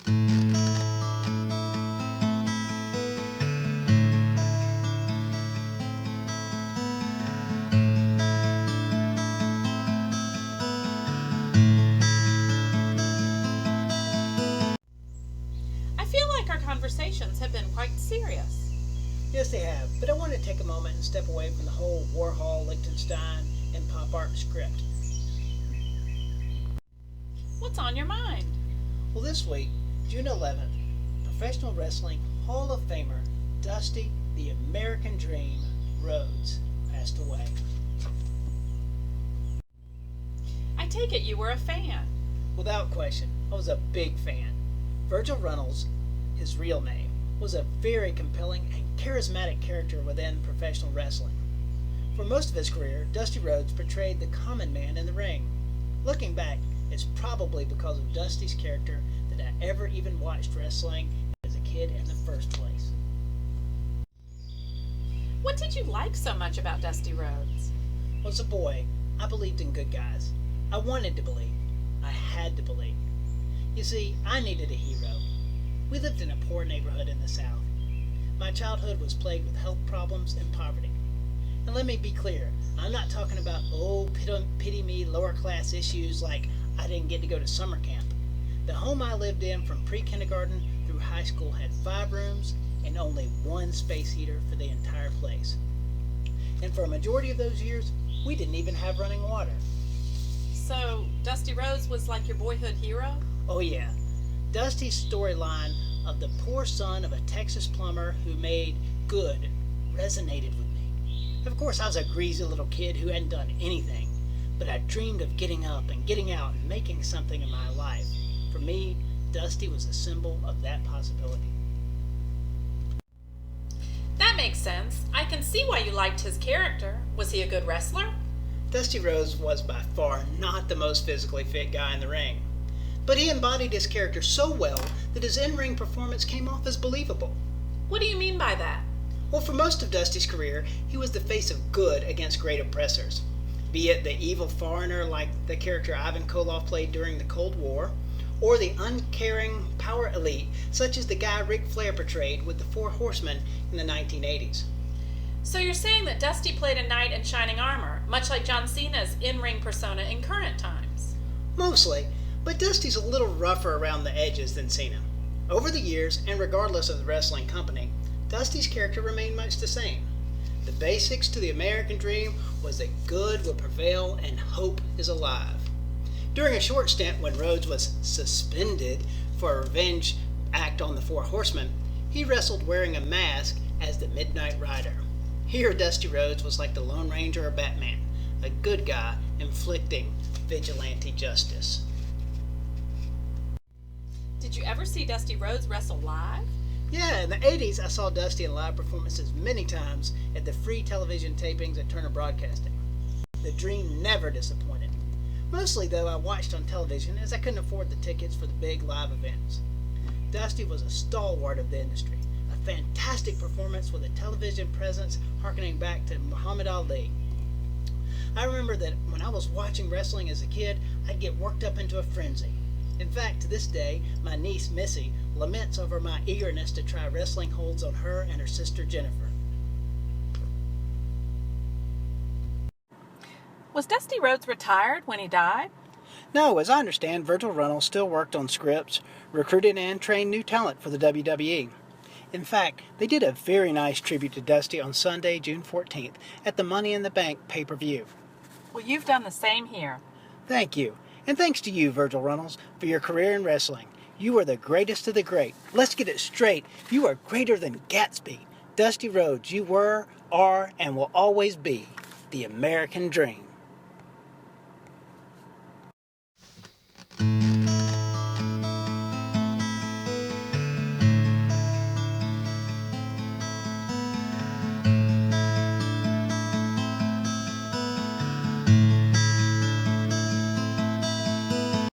I feel like our conversations have been quite serious. Yes, they have, but I want to take a moment and step away from the whole Warhol, Liechtenstein, and pop art script. What's on your mind? Well, this week, June 11th, professional wrestling Hall of Famer Dusty the American Dream Rhodes passed away. I take it you were a fan. Without question, I was a big fan. Virgil Runnels, his real name, was a very compelling and charismatic character within professional wrestling. For most of his career, Dusty Rhodes portrayed the common man in the ring. Looking back, it's probably because of Dusty's character that I ever even watched wrestling as a kid in the first place. What did you like so much about Dusty Rhodes? As a boy, I believed in good guys. I wanted to believe. I had to believe. You see, I needed a hero. We lived in a poor neighborhood in the South. My childhood was plagued with health problems and poverty. And let me be clear, I'm not talking about, pity me, lower class issues like I didn't get to go to summer camp. The home I lived in from pre-kindergarten through high school had 5 rooms and only 1 space heater for the entire place. And for a majority of those years, we didn't even have running water. So, Dusty Rhodes was like your boyhood hero? Oh yeah, Dusty's storyline of the poor son of a Texas plumber who made good resonated with me. Of course, I was a greasy little kid who hadn't done anything, but I dreamed of getting up and getting out and making something in my life. For me, Dusty was a symbol of that possibility. That makes sense. I can see why you liked his character. Was he a good wrestler? Dusty Rhodes was by far not the most physically fit guy in the ring, but he embodied his character so well that his in-ring performance came off as believable. What do you mean by that? Well, for most of Dusty's career, he was the face of good against great oppressors, be it the evil foreigner like the character Ivan Koloff played during the Cold War, or the uncaring power elite such as the guy Ric Flair portrayed with the Four Horsemen in the 1980s. So you're saying that Dusty played a knight in shining armor, much like John Cena's in-ring persona in current times? Mostly, but Dusty's a little rougher around the edges than Cena. Over the years, and regardless of the wrestling company, Dusty's character remained much the same. The basics to the American dream was that good will prevail and hope is alive. During a short stint when Rhodes was suspended for a revenge act on the Four Horsemen, he wrestled wearing a mask as the Midnight Rider. Here, Dusty Rhodes was like the Lone Ranger or Batman, a good guy inflicting vigilante justice. Did you ever see Dusty Rhodes wrestle live? Yeah, in the 80s, I saw Dusty in live performances many times at the free television tapings at Turner Broadcasting. The dream never disappointed. Mostly, though, I watched on television as I couldn't afford the tickets for the big live events. Dusty was a stalwart of the industry, a fantastic performance with a television presence harkening back to Muhammad Ali. I remember that when I was watching wrestling as a kid, I'd get worked up into a frenzy. In fact, to this day, my niece Missy laments over my eagerness to try wrestling holds on her and her sister Jennifer. Was Dusty Rhodes retired when he died? No, as I understand, Virgil Runnels still worked on scripts, recruited and trained new talent for the WWE. In fact, they did a very nice tribute to Dusty on Sunday, June 14th, at the Money in the Bank pay-per-view. Well, you've done the same here. Thank you. And thanks to you, Virgil Runnels, for your career in wrestling. You are the greatest of the great. Let's get it straight. You are greater than Gatsby. Dusty Rhodes, you were, are, and will always be the American dream.